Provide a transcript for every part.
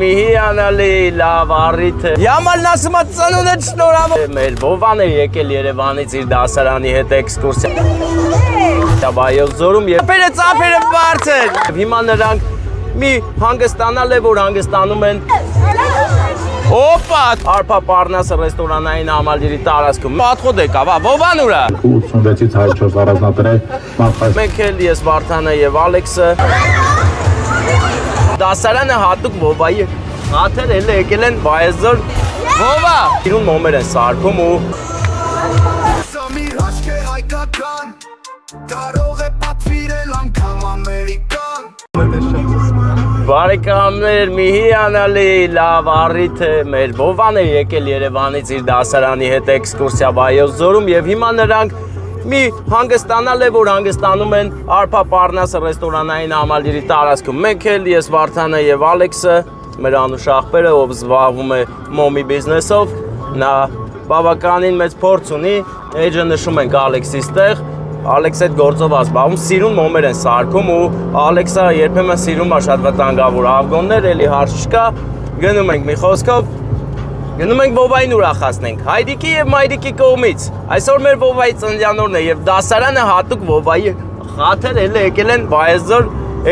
Միհիանալի լավ առիթ է։ Yamal ասում է ծնունդդ շնորհավոր։ Մեր Վովան է եկել Երևանից իր դասարանի հետ էքսկուրսիա։ Վայոց ձորում եւ ծափերը բարձր։ Հիմա նրանք մի հանգստանալ է, որ հանգստանում են։ Օպա, Արփա Պառնասը ռեստորանային համալիրի տարածքում։ Պատխոդ եկավ, Վովան ուրա։ 86-ից 104 առանձնատներ, մենք էլ ես Վարդանը եւ Ալեքսը։ Դասարանը հատուկ Վովայի հաթեր էլ եկել են Վայոց ձոր։ Վովա, իրուն մոմեր են սարքում ու Սամիր հաշկ է հայկական, կարող է պատվիրել անգամ ամերիկան։ Բարեկամներ, միհիանալի լավ առիթ է, մեր Վովան է եկել Երևանից իր դասարանի հետ էքսկուրսիա Վայոց ձորում եւ հիմա նրանք մի հանգստանալ է, որ հանգստանում են Արփա Պառնասը ռեստորանային համալիրի տարածքում։ Մենք էլ ես Վարդանը եւ Ալեքսը, մեր անուշ աղբերը, ով զբաղվում է մոմի բիզնեսով, նա բավականին մեծ փորձ ունի, էջը նշում ենք Ալեքսից տեղ։ Ալեքսը այդ գործով ազբաղում, սիրուն մոմեր են սարքում ու Ալեքսը երբեմն սիրում է շատ վտանգավոր աղգոններ, էլի հարց չկա, գնում ենք մի խոսքով, գնում ենք Վովային ուրախացնենք, Հայրիկի եւ Մայրիկի կողմից, այսօր մեր Վովայի ծննդյան օրն է եւ դասարանը հատուկ Վովայի խաթեր էլ եկել են Վայոց ձոր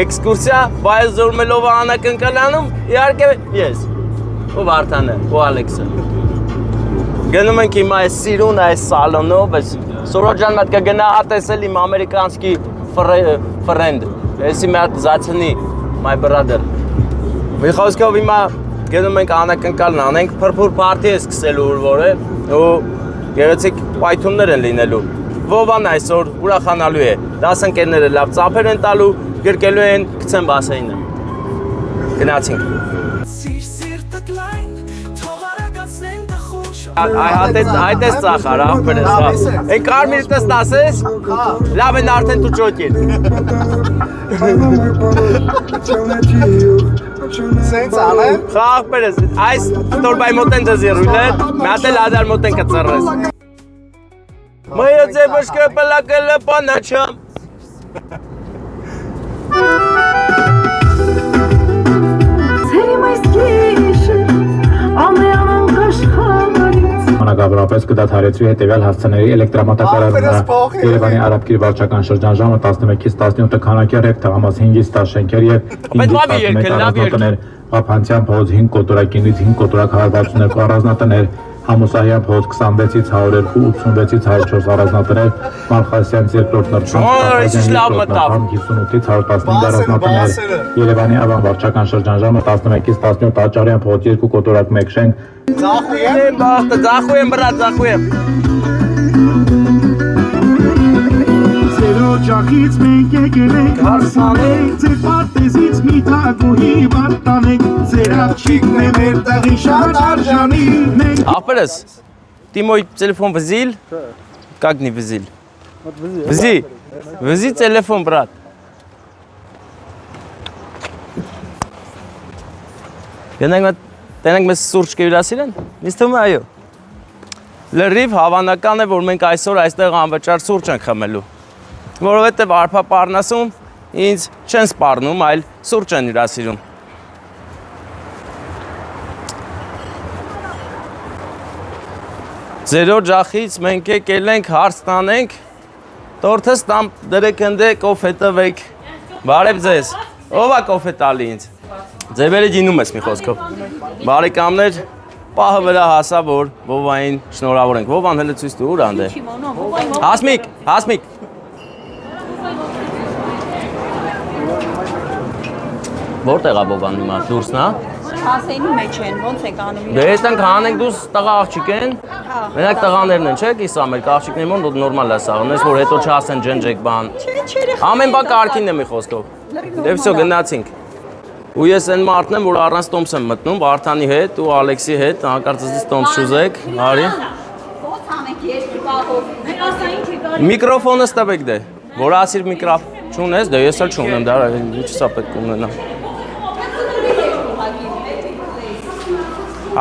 էքսկուրսիա, Վայոց ձոր մելով անակնկալանում, իհարկե ես, ու Վարդանը, ու Ալեքսը։ Գնում ենք հիմա այս սիրուն այս սալոնով, այս Սորոջան մատ կգնա ատեսել իմ ամերիկանցկի friend, եսի մի հատ զացնի, my brother։ Մի խոսքով հիմա գնում ենք անակնկալն անենք, փրփուր պարտի է սկսելու ուր է, ու գեղեցիկ պայթուններ են լինելու։ Վովան այսօր ուրախանալու է, դասընկերները լավ ծափեր են տալու, գրկելու են, գցեն բասեինը։ Գնացինք։ Այդ ես ծախար, աղբեր ես, են կարմիր տես տասես, լավ են արդեն դու ճոքիր։ Սենց անեմ։ Խա աղբեր ես, այս տորբայ մոտ են դզիրույլ է, մատել ադար մոտ են կծրրես։ Մայը ձեբշկը պլակել է պանաչամ։ Մանրակրապես կդադարեցվի հետևյալ հասցեների էլեկտրամատակարարումը Երևանի Արաբկիր վարչական շրջան ժամը 11-ից 17 քանակի ռեկ թղամաս 5-ից 10 շենքեր եւ 5-ից 11 առանձնատներ, Ափանցյան փողոց 5 կոտորակինից 5 կոտորակ 162 առանձնատներ, Համուսահյան փողոց 26-ից 102, 86-ից 104 առանձնատներ, Մալխասյանց երկրորդ նրբան 58-ից 115 առանձնատներ, Երևանի Ավան վարչական շրջան ժամը 11-ից 17 Աճարյան փողոց 2 կոտորակ 1 շենք, Ձախույեմ, բրատ, ձախույեմ։ Ձերոջախից մենք եկել ենք հարսանենք, ձեր պարտեզից մի թագուհի վարտանենք, ձեր աղջիկն է մեր տեղի շատ արժանի։ Աղբերս, ты мой телефон взял? Как не взял? Вези телефон, брат. Տենենք մեզ սուրճ կվիրասիր են, ինձ թվում է այո։ Լրիվ հավանական է, որ մենք այսօր այստեղ անվճար սուրճ ենք խմելու, որովհետև Արփա Պառնասում ինձ չեն սպառնում, այլ սուրճ են հյուրասիրում։ Ձեր օջախից մենք եկել ենք հարց տանենք, տորթս տամ դրեք ընդե կոֆե տվեք, բարև ձեզ, ով է կոֆե տալի ինձ։ Ձևերը ջինում ես մի խոսքով։ Բարեկամներ, պահը վրա հասա, որ Վովային շնորհավոր ենք։ Վովան հələ ցույց տուր անդե։ Հասմիկ, Հասմիկ։ Որտեղ է Վովան հիմա դուրսն է։ Հասեինի մեջ են, ոնց եք անում։ Դե այստեղ հանենք դուս տղա աղջիկ են։ Մենակ տղաներն են, չէ՞, կիսա մեր աղջիկների մոտ նորմալ է սա, ունես որ հետո չասեն ջնջեք բան։ Ամեն բան կարգինն է մի խոսքով։ Դե վсё գնացինք։ Ու ես այն մարդն եմ, որ առանց տոմս եմ մտնում, Վարդանի հետ ու Ալեքսի հետ, հանկարծից տոմս շուզեք, արի։ Ո՞նց անենք երկու բաղով։ Մենք ասային չի կարի։ Միկրոֆոնը ստավեք դե, որ ասիր միկրոֆոն չունես, դե ես էլ չունեմ, դա ինչ սա պետք ունենա։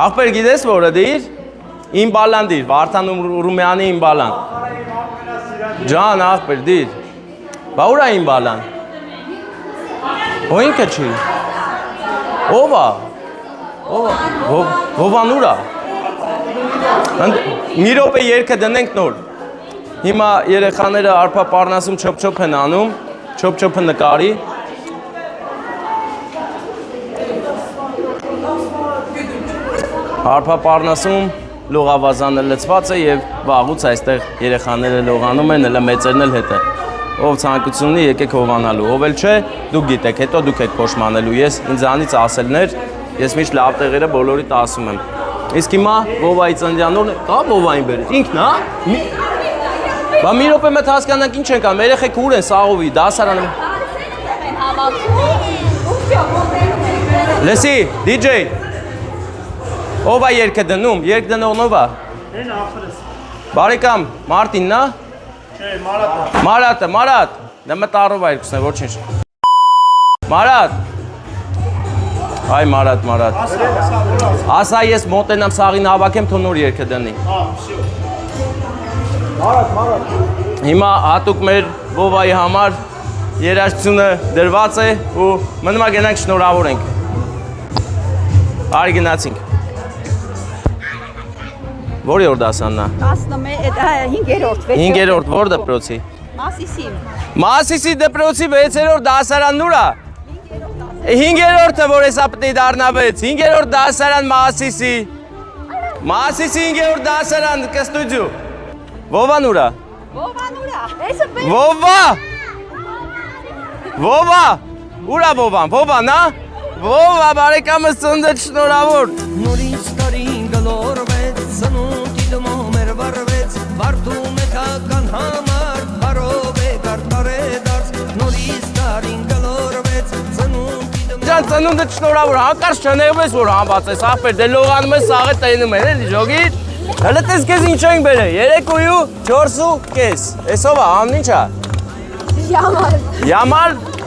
Աղբեր գիտես որը դիր, իմ բալան դիր, Վարդան Ռումյանի իմ բալան։ Ջան աղբեր դիր, բա ուր է իմ բալան։ Ու ինքը չի։ Ով է։ Վովան ուրա։ Մի րոպե երգը դնենք նոր։ Հիմա երեխաները արփա պառնասում չոփ-չոփ են անում, չոփ-չոփը նկարի։ Արփա պառնասում լողավազանը լցված է եւ վաղուց այստեղ երեխաները լողանում են, հələ մեծերն էլ հետ է։ Ով ցանկություն ունի, եկեք հովանալու, ով էլ չէ, դուք գիտեք, հետո դուք եք փոշմանելու։ Ես ինձանից ասելներ, ես միշտ լավ տեղերը բոլորիդ ասում եմ։ Իսկ հիմա Վովայի ծննդյանորն կա Վովային բերես։ Ինքն հա։ Բա մի րոպե մեծ հասկանանք ինչ ենք անում, երեխեք ուր են սաղովի, դասարանը։ Լսի, DJ։ Ով է երգը դնում, երգ դնողն ով է։ Են ախրս։ Բարեկամ, Մարտինն է։ Չէ, Մարատը։ Մարատ։ Դա մտարով է երկուսն է, ոչինչ։ Մարատ։ Այ Մարատ։ Ասա ես մոտենամ սաղին հավաքեմ, թող նոր երգը դնի։ Մարատ։ Հիմա հատուկ մեր Վովայի համար երաժշտությունը դրված է ու մնում է գնանք շնորհավորենք։ Արի գնացինք։ Որի օր դասանն է։ 5-րդ, 5-րդ, որ դպրոցի։ Մասիսի։ Մասիսի դպրոցի 6-րդ դասարանն ուր է։ 5-րդը որ էսա պետք է դառնա 6, 5-րդ դասարան Մասիսի։ Մասիսի 5-րդ դասարան կստուդիո։ Վովան ուր է։ Վովա։ Ուր է Վովան։ Վովան, հա։ Վովա բարեկամս ծննդդ շնորհավոր։ Նորից տարին գլորվեց, ծնունդի դմոմեր վարվեց, վարդում է կական համար, հարով է կարտար է դարձ, նորից տարին գլորվեց, ծնունդի դմոմեր Ջան ծնունդդ շնորհավոր, հանկարծ չնեղվես որ համբաց ես, ախպեր, դե լողանում ես սաղը տենում են, էլի ժոգիտ։ Հələ տես քեզ ինչ ենք բերել, 3:04. Էսով է, ամն ինչ է։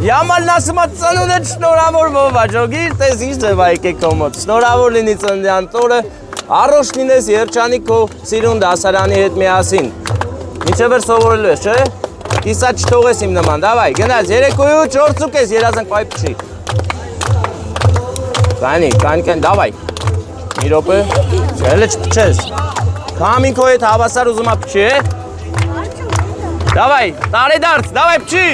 Yamal nasıl matsanın şnoravor baba jogir tez işte vayke komot şnoravor lini tsandyan tore arroşnines yerçaniko sirun dasarani հետ միասին Ինչեվեր սովորելու ես, չէ՞։ Կիսա չթողես իմ նման, դավայ, գնաց 3:04 ես երազանք պայփ չի։ Կան, դավայ։ Մի րոպե, հələ չփչես։ Քամինքո հետ հավասար ուզում ա փչի, է։ Դավայ, տարեդարձ, դավայ փչի։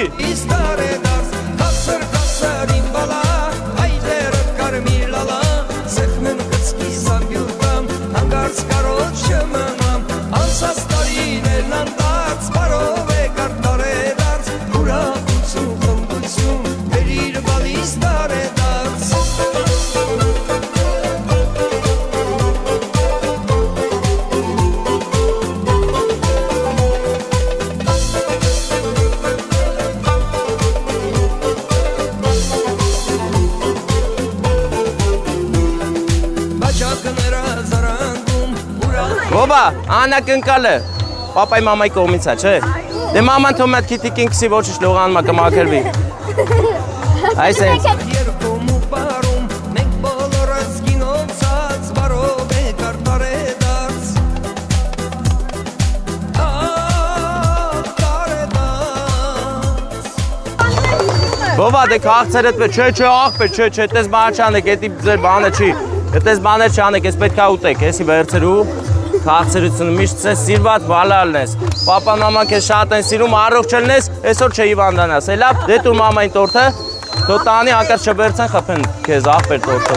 Բոբա, անակնկալը, պապայի մամայի կողմից է, չէ։ Դե մաման թող մետ քիթիկին քսի ոչինչ լողանում է կմաքրվի։ Այս է։ Բոբա, դե քաղցրդ պես, չէ, աղբեր, չէ, տես բան չանեք, էդի ձեր բանը չի։ Դες բաներ չանեք, ես պետք է ուտեք, եսի վերցրու, քաղցրությունը միշտ ես սիրված բալալն ես, պապան մաման քեզ շատ են սիրում, առողջ ելնես, այսօր չէ հիվանդանաս, էլա, դե տուր մամային տորթը, թող տանի հանկարծ չբերցեն խփեն քեզ աղբեր տորթը։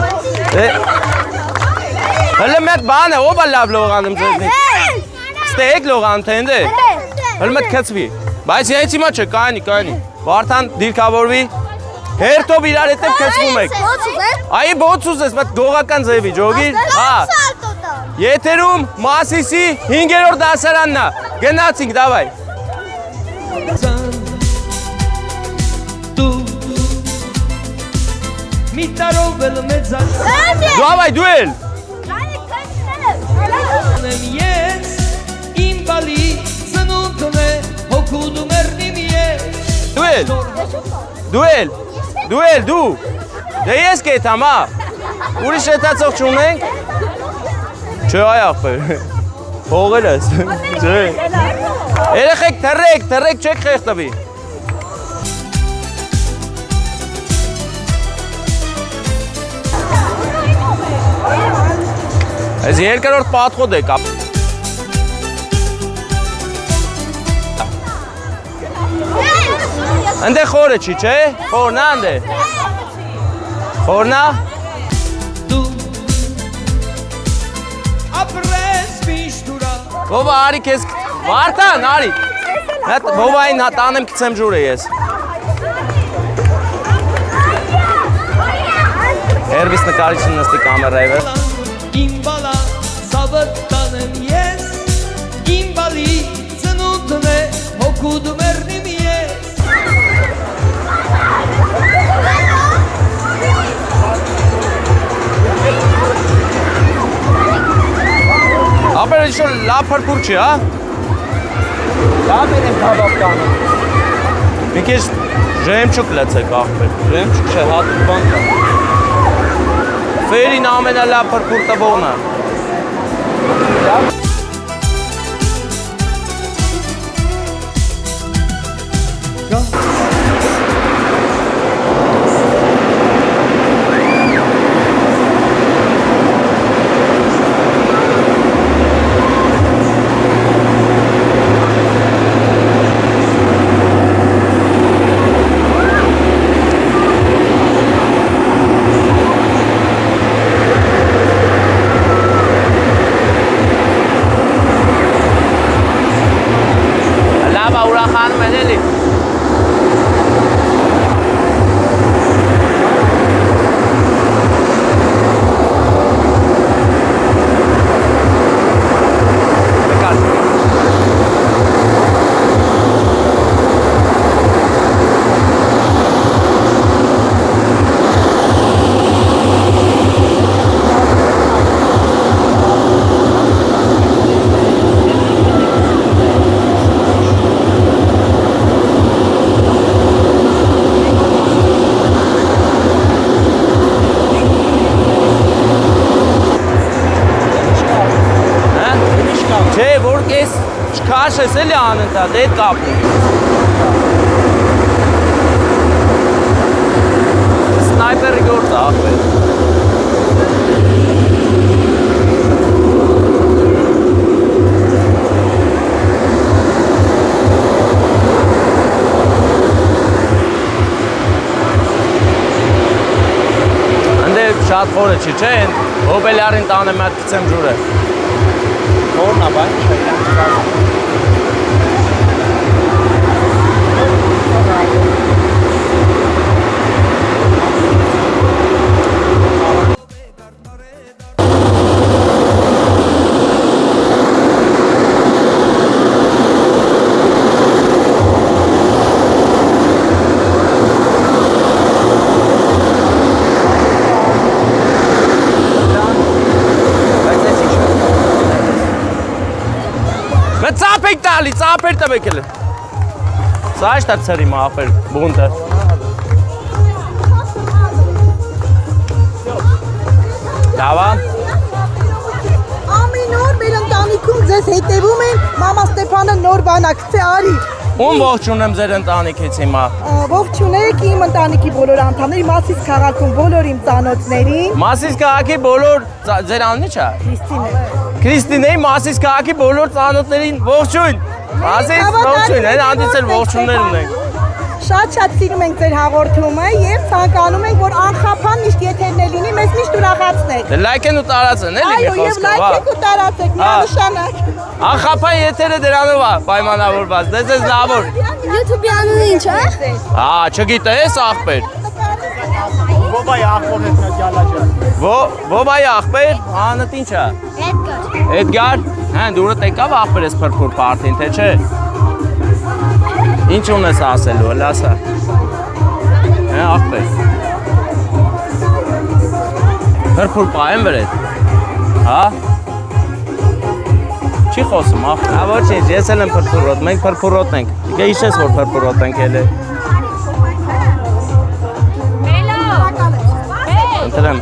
Հələ մեկ բան է, ով է լավ լողանում ձեզնից։ Ստեյք լողանում թե ինձ է։ Հələ մեկ քծվի, բայց ես հիմա չէ, կայանի, Վարդան դիրքավորվի, հերթով իրար հետև քծվում եք։ Այ բոց ուզես, բայց գողական ձևի, ջոգիր, հա։ Եթերում Մասիսի 5-րդ դասարանն է, գնացինք, դավայ։ Դավայ, դու էլ։ Դու էլ, դե ես կետամ, հա, ուրիշ հետացող չունենք, չէ այ աղբեր, հողել ես, չէ, երեխեք թրեք չեք խեղտվի, Այս երկրորդ պատխոդ է կապ։ Անդե խորը չի, չէ՞։ Խորնա անդե։ Խորնա։ Դու ապրես միշտ ուրա Բոբա արի քեզ Վարդան, արի։ Հետ բոբային տանեմ գցեմ ջուրը ես։ Հերվիս նկարիչն նստի կամերայի վրա։ Իմ բալա սավըտ տանեմ ես Իմ բալի ծնունդն է հոգուդ մերնիմ ես Ապեր ինչ որ լավ փրփուր չի, հա։ Լավ եմ քաբաբ տանում։ Մի քիչ ժեմչուկ լցեք ախպեր։ Ժեմչուկ չէ, հատուկ բան կա։ Ֆերին ամենալավ փրփուր տվողն է։ Քաշես էլի անընդհատ, այդ կապում։ Սնայպերի գործ է, ախպեր։ Անդե շատ խորը չի, չէ՞, հոբելյարին տանեմ այդ գցեմ ջուրը։ Խորն է, բայց չէ։ Ծապեր տվեք էլի։ Սա աշտա ծրի մապեր, բունտը։ Դավա։ Ամեն օր մեր ընտանիքում ձեզ հետևում են մամա Ստեփանը նոր բանակցե արի։ Ում ողջունում եմ ձեր ընտանիքից հիմա։ Ողջունեք իմ ընտանիքի բոլոր անդամների, Մասիս քաղաքում բոլոր իմ ծանոթներին։ Մասիս քաղաքի բոլոր ձեր անունը չէ։ Քրիստինեի Մասիս քաղաքի բոլոր ծանոթներին ողջույն։ Մասիս ողջույն, այն անդից էլ ողջուններ ունենք։ Շատ սիրում ենք ձեր հաղորդումը եւ ցանկանում ենք որ անխափան միշտ եթերներ լինի, մեզ միշտ ուրախացնեք։ Դե լայքեն ու տարածեն, էլի մի Այո, եւ խոսքով, լայքեք ու տարածեք, միանշանակ։ Անխափան եթերը դրանով է պայմանավորված, դες ես լավոր։ YouTube-ի անունը ինչ է։ Չգիտես ախպեր։ Բոբայի ախորն է ջալաջա։ Բոբայի ախպեր, անըտ ինչ է։ Էդգար, հա դուրը տեկավ ախպեր ես փրփուր պարտին, թե չէ։ Ինչ ունես ասելու, հələ ասա։ Հա ախպեր։ Փրփուր պայեմ վրետ։ Հա։ Չի խոսում ախ։ Հա ոչինչ, ես էլ եմ փրփուրոտ, մենք փրփուրոտ ենք։ Դե հիշես որ փրփուրոտ ենք ելը։ Ընտրեմ։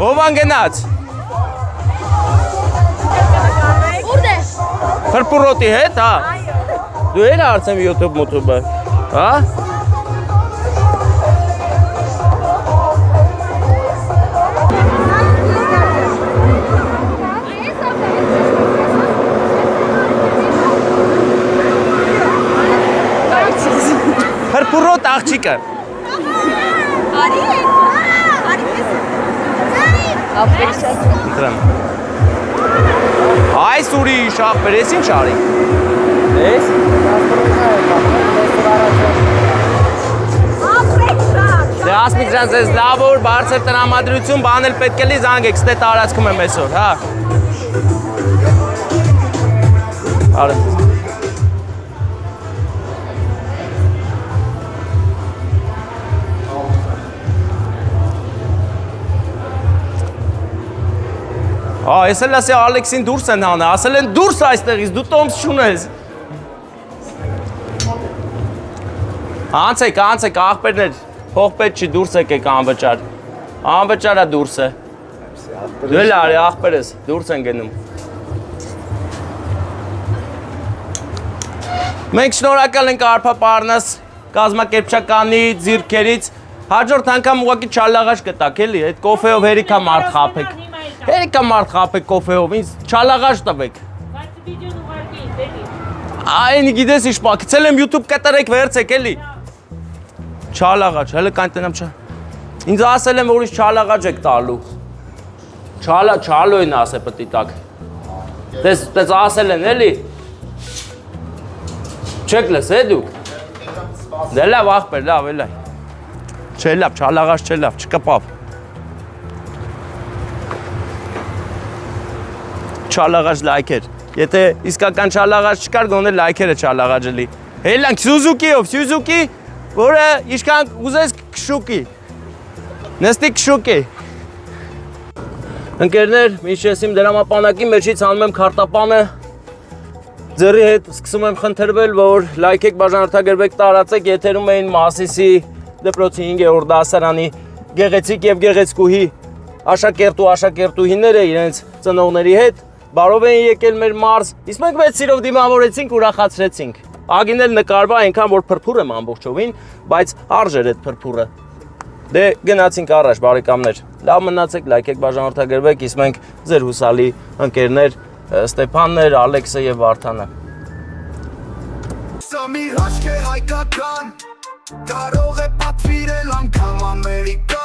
Ովան գնաց։ Ուրդ է։ Փրփուրոտի հետ, հա։ Դու էլ արցեմ YouTube մոթուբը, հա։ Արիկը։ Արի է։ Արի ես։ Ընտրեմ։ Այս ուրիշ ախպեր, ես ինչ արի։ Ես։ Դե ասմիկ ջան, ձեզ լավ որ բարձր տրամադրություն բանել պետք է լի զանգեք, ստե տարածքում եմ այսօր, հա։ Արը։ Ես էլ ասի Ալեքսին դուրս են հանը, ասել են դուրս այստեղից, դու տոմս չունես։ Անցեք, աղբերներ, փող պետք չի դուրս եկեք անվճար։ Անվճարա դուրս է։ Դու էլ արի աղբերս, դուրս են գնում։ Մենք շնորհակալ ենք Արփա Պարնաս կազմակերպչականի ձիրքերից։ Հաջորդ անգամ ուղղակի չալաղաշ կտակ էլի, այդ կոֆեով հերիքա մարդ խաբեք։ Հերիքա մարդ խաբեք կոֆեով, ինձ չալաղաշ տվեք։ Այն գիտես ինչ պա, գցել եմ YouTube կտրեք վերցեք էլի։ Չալաղաճ, հələ կանտնամ չա։ Ինձ ասել եմ որ ուրիշ չալաղաճ եք տալու։ Չալոյն ասե պտի տակ։ Դες ասել են էլի։ Չեք լսե դուք։ Դե լավ աղբեր, լավ էլայ։ Չէ լավ, չալաղաճ չէ լավ, չկպավ։ Չալաղաճ լայքեր։ Եթե իսկական չալաղաճ չկար, գոնե լայքերը չալաղաճ լի։ Հելանք Սուզուկիով, Սուզուկի, որը իշքան ուզես քշուկի։ Նստի քշուկի։ Ընկերներ, միշտ ես իմ դրամապանակի մեջից անում եմ քարտապանը։ Ձեռի հետ սկսում եմ խնդրվել, որ լայքեք, բաժանորդագրվեք, տարածեք, եթերում էին Մասիսի դպրոցի 5-րդ դասարանի գեղեցիկ եւ գեղեցկուհի աշակերտ ու աշակերտուհիները իրենց ծնողների հետ բարով էին եկել մեր մարզ, իսկ մենք մեծ սիրով դիմավորեցինք, ուրախացրեցինք։ Ագին էլ նկարվա այնքան, որ փրփուր եմ ամբողջովին, բայց արժ էր այդ փրփուրը։ Դե գնացինք առաջ, բարեկամներ։ Լավ մնացեք, լայքեք, բաժանորդագրվեք, իսկ մենք ձեր հուսալի ընկերներ Ստեփաններ, Ալեքսը եւ Վարդանը։ Սա մի հաշք է հայկական, կարող է պատվիրել անգամ Ամերիկա